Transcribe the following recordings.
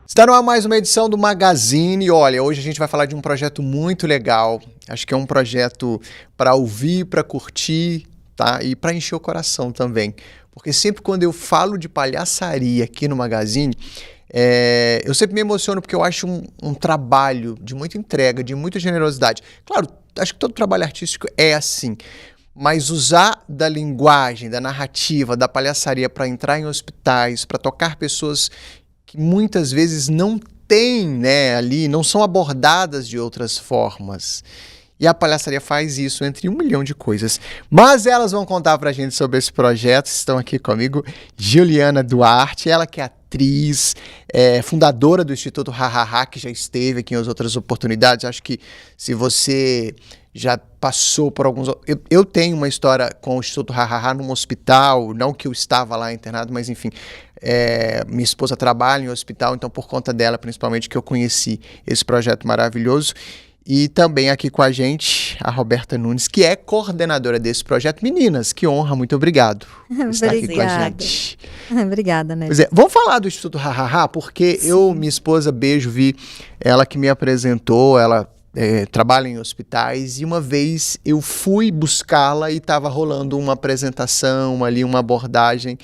Está no ar mais uma edição do Magazine. Olha, hoje a gente vai falar de um projeto muito legal. Acho que é um projeto para ouvir, para curtir, tá? E para encher o coração também. Porque sempre quando eu falo de palhaçaria aqui no Magazine, eu sempre me emociono porque eu acho um trabalho de muita entrega, de muita generosidade. Claro, acho que todo trabalho artístico é assim. Mas usar da linguagem, da narrativa, da palhaçaria para entrar em hospitais, para tocar pessoas que muitas vezes não têm, né, ali, não são abordadas de outras formas. E a palhaçaria faz isso entre 1 milhão de coisas. Mas elas vão contar pra gente sobre esse projeto. Estão aqui comigo Juliana Duarte, ela que é atriz, fundadora do Instituto Hahaha, que já esteve aqui em outras oportunidades. Acho que se você já passou por alguns... Eu tenho uma história com o Instituto Hahaha num hospital, não que eu estava lá internado, mas enfim, minha esposa trabalha em hospital, então por conta dela, principalmente, que eu conheci esse projeto maravilhoso. E também aqui com a gente, a Roberta Nunes, que é coordenadora desse projeto. Meninas, que honra, muito obrigado por estar aqui com a gente. Obrigada, né? Pois é, vamos falar do Instituto Hahaha, porque minha esposa, beijo, Vi, ela que me apresentou, ela trabalha em hospitais, e uma vez eu fui buscá-la e estava rolando uma apresentação ali, uma abordagem,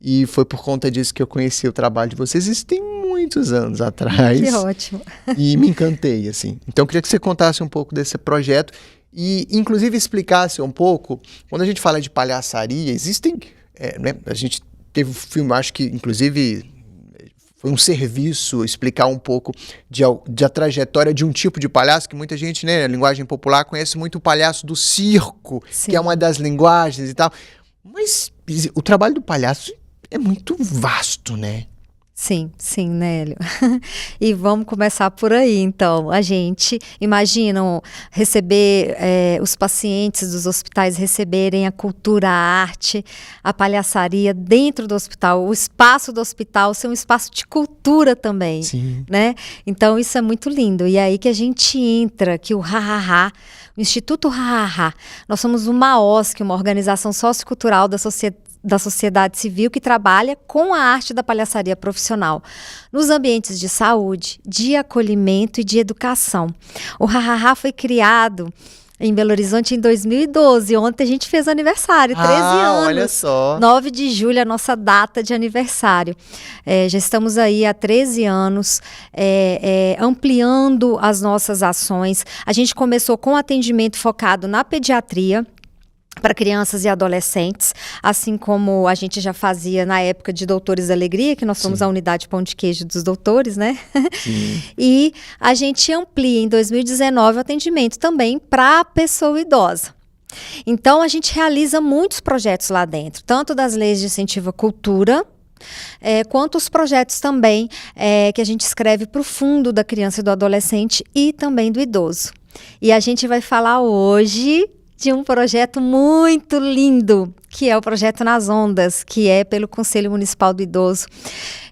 e foi por conta disso que eu conheci o trabalho de vocês. Isso tem muitos anos atrás. Que ótimo. E me encantei, assim. Então, eu queria que você contasse um pouco desse projeto e, inclusive, explicasse um pouco, quando a gente fala de palhaçaria, existem... né, a gente teve um filme, acho que, inclusive, foi um serviço explicar um pouco da trajetória de um tipo de palhaço, que muita gente, né, na linguagem popular, conhece muito o palhaço do circo, Sim. que é uma das linguagens e tal. Mas o trabalho do palhaço é muito vasto, né? Sim, Nélio. E vamos começar por aí, então. A gente, imaginam receber, os pacientes dos hospitais receberem a cultura, a arte, a palhaçaria dentro do hospital, o espaço do hospital ser um espaço de cultura também. Sim. Né? Então, isso é muito lindo. E é aí que a gente entra, que o Hahaha, o Instituto Hahaha, nós somos uma OSC, uma organização sociocultural da sociedade civil que trabalha com a arte da palhaçaria profissional nos ambientes de saúde, de acolhimento e de educação. O Hahaha foi criado em Belo Horizonte em 2012. Ontem a gente fez aniversário, 13 anos. Olha só. 9 de julho, a nossa data de aniversário. Já estamos aí há 13 anos, ampliando as nossas ações. A gente começou com atendimento focado na pediatria, para crianças e adolescentes, assim como a gente já fazia na época de Doutores da Alegria, que nós somos a unidade Pão de Queijo dos doutores, né? Sim. E a gente amplia em 2019 o atendimento também para a pessoa idosa. Então, a gente realiza muitos projetos lá dentro, tanto das leis de incentivo à cultura, quanto os projetos também que a gente escreve para o fundo da criança e do adolescente e também do idoso. E a gente vai falar hoje de um projeto muito lindo, que é o projeto Nas Ondas, que é pelo Conselho Municipal do Idoso,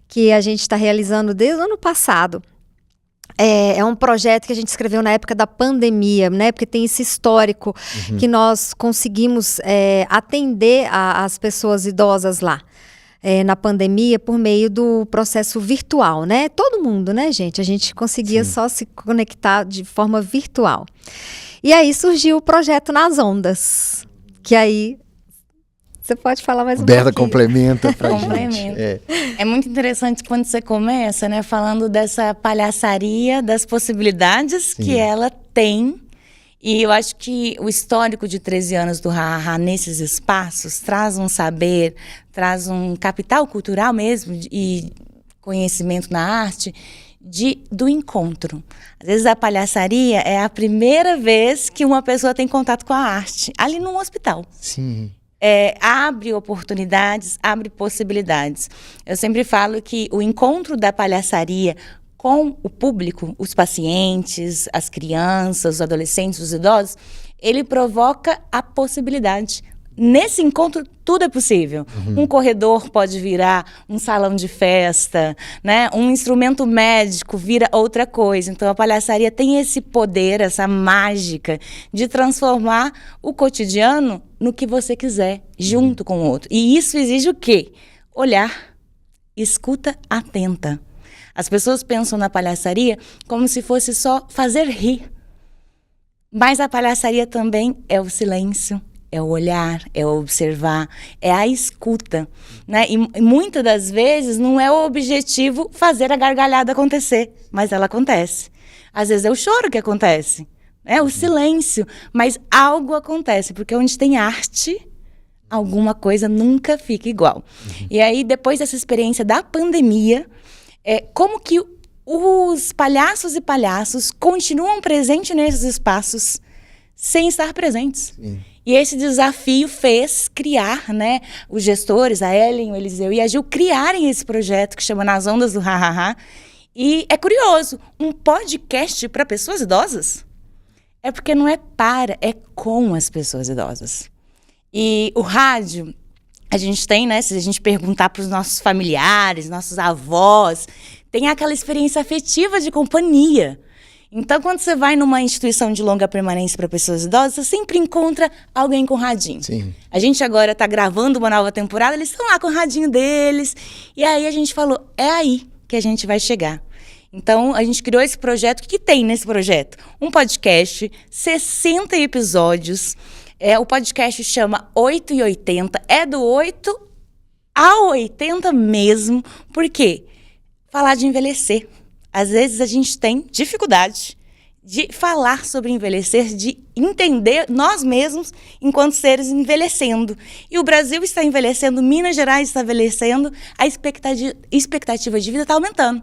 que a gente está realizando desde o ano passado. É um projeto que a gente escreveu na época da pandemia, né? Porque tem esse histórico que nós conseguimos atender as pessoas idosas lá. Na pandemia, por meio do processo virtual, né? Todo mundo, né, gente? A gente conseguia só se conectar de forma virtual. E aí surgiu o projeto Nas Ondas, que aí você pode falar mais um Berta pouquinho. complementa pra gente. É muito interessante quando você começa, né, falando dessa palhaçaria, das possibilidades que ela tem. E eu acho que o histórico de 13 anos do Hahaha nesses espaços traz um saber, traz um capital cultural mesmo e conhecimento na arte do encontro. Às vezes a palhaçaria é a primeira vez que uma pessoa tem contato com a arte, ali num hospital. Sim. Abre oportunidades, abre possibilidades. Eu sempre falo que o encontro da palhaçaria com o público, os pacientes, as crianças, os adolescentes, os idosos, ele provoca a possibilidade. Nesse encontro, tudo é possível. Um corredor pode virar um salão de festa, né? Um instrumento médico vira outra coisa. Então, a palhaçaria tem esse poder, essa mágica de transformar o cotidiano no que você quiser, junto com o outro. E isso exige o quê? Olhar, escuta atenta. As pessoas pensam na palhaçaria como se fosse só fazer rir. Mas a palhaçaria também é o silêncio, é o olhar, é o observar, é a escuta, né? E muitas das vezes não é o objetivo fazer a gargalhada acontecer, mas ela acontece. Às vezes é o choro que acontece, é o silêncio, mas algo acontece, porque onde tem arte, alguma coisa nunca fica igual. E aí, depois dessa experiência da pandemia, como que os palhaços e palhaços continuam presentes nesses espaços sem estar presentes? Sim. E esse desafio fez criar, né, os gestores, a Ellen, o Eliseu e a Gil, criarem esse projeto que chama Nas Ondas do Ha-Ha-Ha. E é curioso, um podcast para pessoas idosas? É porque não é para, é com as pessoas idosas. E o rádio, a gente tem, né, se a gente perguntar para os nossos familiares, nossos avós, tem aquela experiência afetiva de companhia. Então, quando você vai numa instituição de longa permanência para pessoas idosas, você sempre encontra alguém com radinho. Sim. A gente agora está gravando uma nova temporada, eles estão lá com o radinho deles. E aí a gente falou, é aí que a gente vai chegar. Então, a gente criou esse projeto. O que tem nesse projeto? Um podcast, 60 episódios. O podcast chama 8 e 80. É do 8 ao 80 mesmo. Por quê? Falar de envelhecer. Às vezes a gente tem dificuldade de falar sobre envelhecer, de entender nós mesmos enquanto seres envelhecendo. E o Brasil está envelhecendo, Minas Gerais está envelhecendo, a expectativa de vida está aumentando.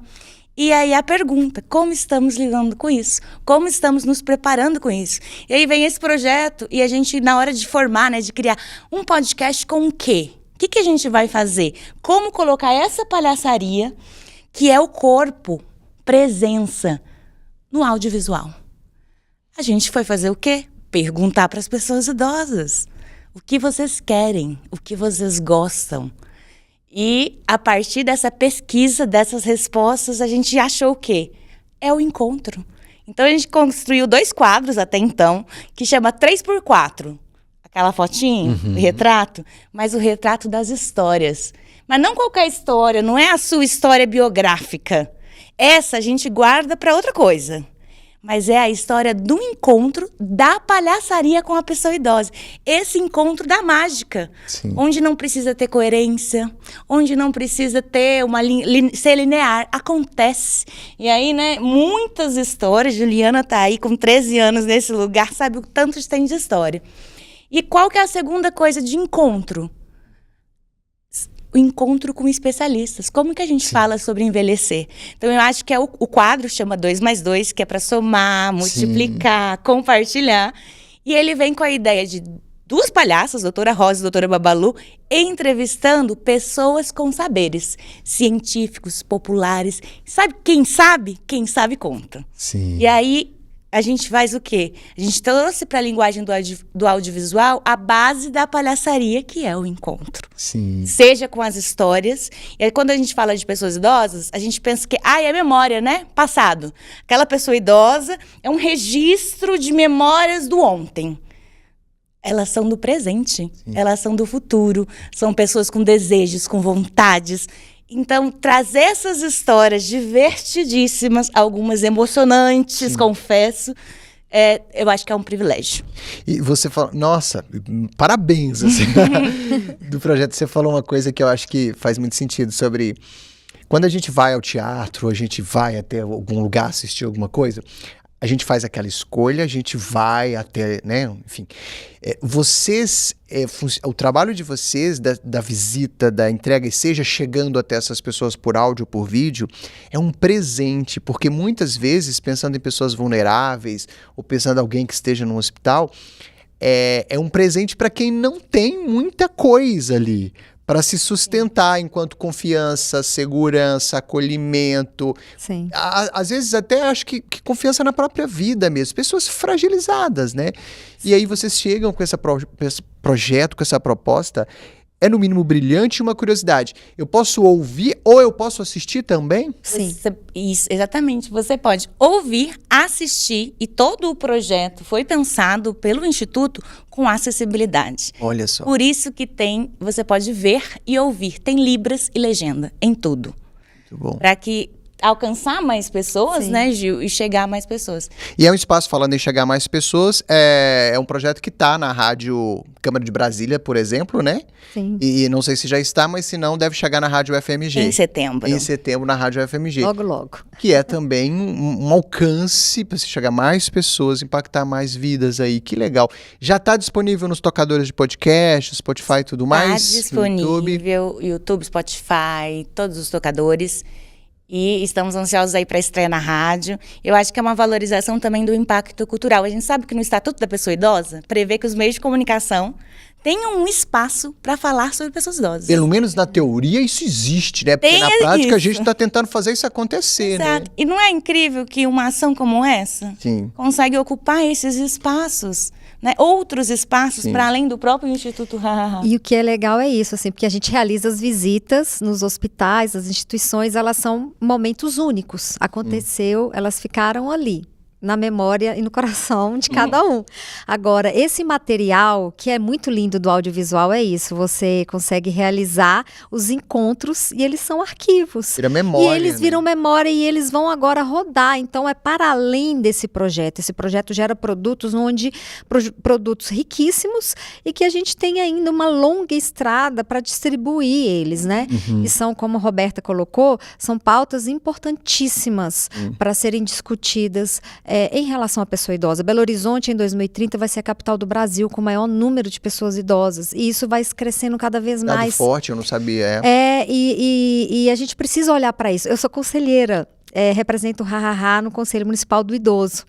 E aí a pergunta, como estamos lidando com isso? Como estamos nos preparando com isso? E aí vem esse projeto e a gente, na hora de formar, né, de criar um podcast com o quê? O que a gente vai fazer? Como colocar essa palhaçaria, que é o corpo, presença, no audiovisual? A gente foi fazer o quê? Perguntar para as pessoas idosas. O que vocês querem? O que vocês gostam? E, a partir dessa pesquisa, dessas respostas, a gente achou o quê? É o encontro. Então, a gente construiu 2 quadros até então, que chama 3x4. Aquela fotinho, o retrato, mas o retrato das histórias. Mas não qualquer história, não é a sua história biográfica. Essa a gente guarda para outra coisa. Mas é a história do encontro da palhaçaria com a pessoa idosa. Esse encontro da mágica. Sim. Onde não precisa ter coerência, onde não precisa ter ser linear. Acontece. E aí, né, muitas histórias. Juliana tá aí com 13 anos nesse lugar, sabe o tanto que tem de história. E qual que é a segunda coisa de encontro? O encontro com especialistas. Como que a gente fala sobre envelhecer? Então, eu acho que o quadro chama 2+2, que é para somar, multiplicar, compartilhar. E ele vem com a ideia de 2 palhaças, doutora Rosa e doutora Babalu, entrevistando pessoas com saberes científicos, populares. Sabe? Quem sabe conta. Sim. E aí, a gente faz o quê? A gente trouxe para a linguagem do audiovisual a base da palhaçaria, que é o encontro. Sim. Seja com as histórias. E aí, quando a gente fala de pessoas idosas, a gente pensa que, é memória, né? Passado. Aquela pessoa idosa é um registro de memórias do ontem. Elas são do presente. Sim. Elas são do futuro. São pessoas com desejos, com vontades. Então, trazer essas histórias divertidíssimas, algumas emocionantes, confesso, eu acho que é um privilégio. E você fala, nossa, parabéns, assim, do projeto. Você falou uma coisa que eu acho que faz muito sentido sobre quando a gente vai ao teatro, a gente vai até algum lugar assistir alguma coisa, a gente faz aquela escolha, a gente vai até, né, enfim. O trabalho de vocês, da visita, da entrega, e seja chegando até essas pessoas por áudio ou por vídeo, é um presente, porque muitas vezes, pensando em pessoas vulneráveis, ou pensando em alguém que esteja no hospital, é um presente para quem não tem muita coisa ali, para se sustentar enquanto confiança, segurança, acolhimento. Sim. Às vezes até acho que confiança na própria vida mesmo. Pessoas fragilizadas, né? Sim. E aí vocês chegam com esse projeto, com essa proposta. É no mínimo brilhante. E uma curiosidade, eu posso ouvir ou eu posso assistir também? Sim. Isso, exatamente. Você pode ouvir, assistir, e todo o projeto foi pensado pelo Instituto com acessibilidade. Olha só. Por isso que você pode ver e ouvir. Tem libras e legenda em tudo. Muito bom. Para que alcançar mais pessoas, Sim. né, Gil, e chegar a mais pessoas. E é um espaço, falando em chegar a mais pessoas, é um projeto que está na Rádio Câmara de Brasília, por exemplo, né? Sim. E não sei se já está, mas se não, deve chegar na Rádio FMG. Em setembro. Em setembro, na Rádio FMG. Logo, logo. Que é também um alcance para se chegar a mais pessoas, impactar mais vidas aí. Que legal. Já está disponível nos tocadores de podcast, Spotify e tudo mais? Está disponível, YouTube. YouTube, Spotify, todos os tocadores. E estamos ansiosos aí para a estreia na rádio. Eu acho que é uma valorização também do impacto cultural. A gente sabe que no Estatuto da Pessoa Idosa prevê que os meios de comunicação tenham um espaço para falar sobre pessoas idosas. Pelo menos na teoria isso existe, né? Porque Tem na prática isso. a gente está tentando fazer isso acontecer, Exato. né? E não é incrível que uma ação como essa Sim. consegue ocupar esses espaços, né? Outros espaços Sim. para além do próprio Instituto Hahaha. E o que é legal é isso, assim, porque a gente realiza as visitas nos hospitais, as instituições, elas são momentos únicos. Aconteceu, elas ficaram ali, na memória e no coração de cada um. Agora, esse material, que é muito lindo do audiovisual, é isso. Você consegue realizar os encontros e eles são arquivos. Vira memória. E eles viram memória e eles vão agora rodar. Então, é para além desse projeto. Esse projeto gera produtos produtos riquíssimos e que a gente tem ainda uma longa estrada para distribuir eles, né? E são, como a Roberta colocou, são pautas importantíssimas para serem discutidas em relação à pessoa idosa. Belo Horizonte, em 2030, vai ser a capital do Brasil com o maior número de pessoas idosas. E isso vai crescendo cada vez Dado mais. forte, eu não sabia. E a gente precisa olhar para isso. Eu sou conselheira, represento o Hahaha no Conselho Municipal do Idoso.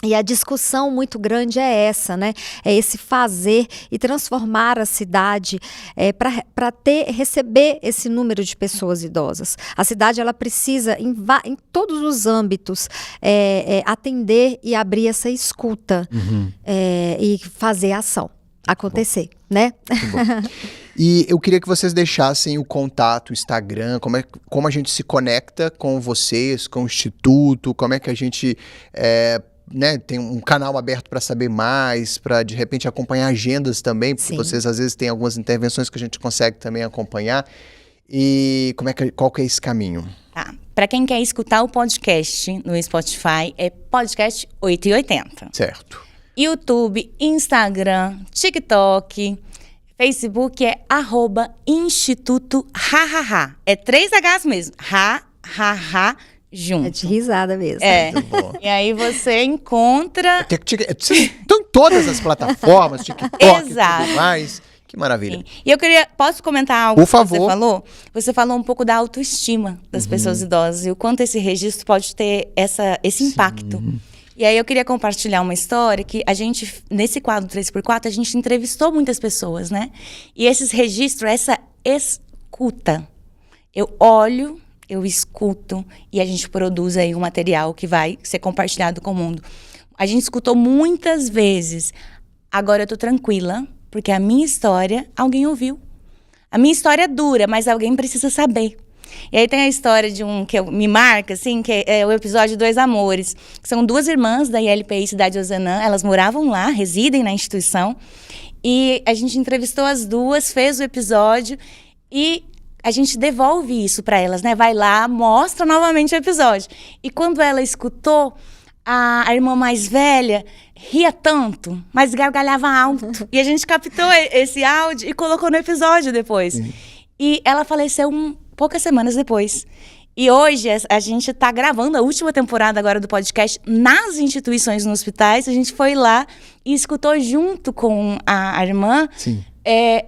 E a discussão muito grande é essa, né? É esse fazer e transformar a cidade para receber esse número de pessoas idosas. A cidade, ela precisa, em todos os âmbitos, atender e abrir essa escuta e fazer a ação acontecer, né? Muito bom. E eu queria que vocês deixassem o contato, o Instagram, como a gente se conecta com vocês, com o Instituto, como é que a gente tem um canal aberto para saber mais, para de repente acompanhar agendas também, porque Sim. vocês às vezes têm algumas intervenções que a gente consegue também acompanhar. E qual que é esse caminho? Tá. Para quem quer escutar o podcast no Spotify, é podcast 880. Certo. YouTube, Instagram, TikTok, Facebook é @Instituto Hahaha. É 3 Hs mesmo. Hahaha junto. É de risada mesmo. Muito bom. E aí você encontra... Estão em todas as plataformas, TikTok Exato. e tudo mais. Que maravilha. Sim. E eu posso comentar algo Por que favor. você falou? Você falou um pouco da autoestima das pessoas idosas e o quanto esse registro pode ter esse impacto. E aí eu queria compartilhar uma história que a gente, nesse quadro 3x4, a gente entrevistou muitas pessoas, né? E esses registros, essa escuta, eu olho, eu escuto e a gente produz aí um material que vai ser compartilhado com o mundo. A gente escutou muitas vezes, agora eu tô tranquila, porque a minha história, alguém ouviu. A minha história é dura, mas alguém precisa saber. E aí tem a história de que me marca, assim, que é o episódio Dois Amores. Que são 2 irmãs da ILPI Cidade Ozanam, elas moravam lá, residem na instituição. E a gente entrevistou as 2, fez o episódio e a gente devolve isso para elas, né? Vai lá, mostra novamente o episódio. E quando ela escutou, a irmã mais velha ria tanto, mas gargalhava alto. E a gente captou esse áudio e colocou no episódio depois. E ela faleceu poucas semanas depois. E hoje a gente está gravando a última temporada agora do podcast nas instituições, nos hospitais. A gente foi lá e escutou junto com a irmã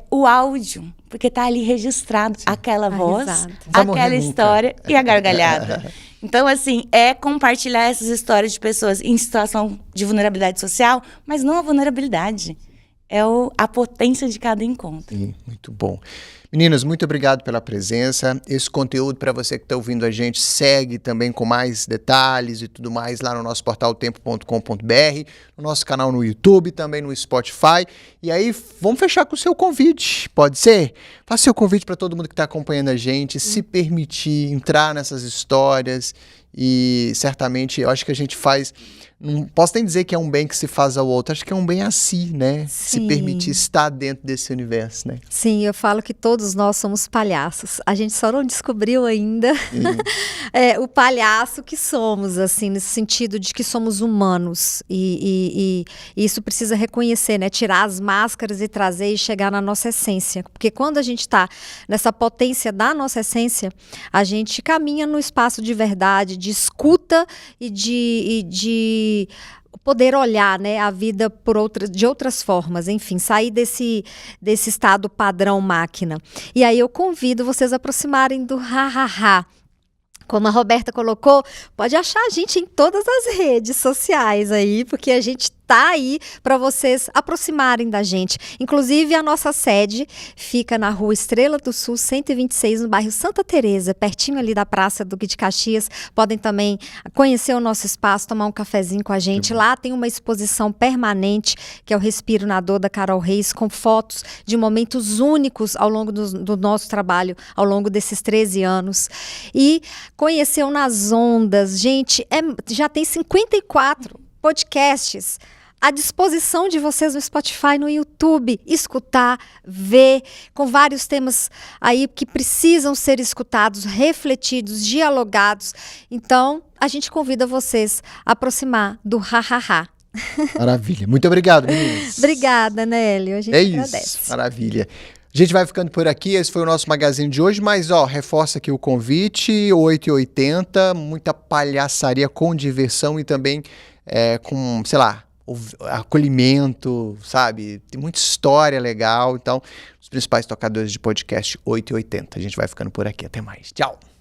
o áudio. Porque está ali registrado aquela voz, risada. aquela história e a gargalhada. Então, assim, compartilhar essas histórias de pessoas em situação de vulnerabilidade social, mas não a vulnerabilidade. É a potência de cada encontro. Sim, muito bom. Meninas, muito obrigado pela presença. Esse conteúdo, para você que está ouvindo a gente, segue também com mais detalhes e tudo mais lá no nosso portal tempo.com.br, no nosso canal no YouTube, também no Spotify. E aí, vamos fechar com o seu convite, pode ser? Faça seu convite para todo mundo que está acompanhando a gente, se permitir entrar nessas histórias e certamente eu acho que a gente faz... Não posso nem dizer que é um bem que se faz ao outro, acho que é um bem a si, né? Sim. Se permitir estar dentro desse universo, né? Sim, eu falo que todos todos nós somos palhaços. A gente só não descobriu ainda o palhaço que somos, assim, nesse sentido de que somos humanos. E isso precisa reconhecer, né? Tirar as máscaras e trazer e chegar na nossa essência. Porque quando a gente está nessa potência da nossa essência, a gente caminha no espaço de verdade, de escuta e de poder olhar, né, a vida de outras formas, enfim, sair desse estado padrão máquina. E aí eu convido vocês a aproximarem do ha-ha-ha. Como a Roberta colocou, pode achar a gente em todas as redes sociais aí, porque a gente tá aí para vocês aproximarem da gente. Inclusive, a nossa sede fica na Rua Estrela do Sul, 126, no bairro Santa Teresa, pertinho ali da Praça Duque de Caxias. Podem também conhecer o nosso espaço, tomar um cafezinho com a gente. Lá tem uma exposição permanente, que é o Respiro na Dor, da Carol Reis, com fotos de momentos únicos ao longo do nosso trabalho, ao longo desses 13 anos. E conheceu nas ondas. Gente, já tem 54 podcasts à disposição de vocês no Spotify, no YouTube, escutar, ver, com vários temas aí que precisam ser escutados, refletidos, dialogados. Então, a gente convida vocês a aproximar do ha-ha-ha. Maravilha. Muito obrigado, meninas. Obrigada, Nélio. A gente agradece. Isso, maravilha. A gente vai ficando por aqui, esse foi o nosso Magazine de hoje, mas reforça aqui o convite, 8h80, muita palhaçaria com diversão e também com, sei lá, acolhimento, sabe? Tem muita história legal, então, os principais tocadores de podcast 8h80. A gente vai ficando por aqui, até mais. Tchau!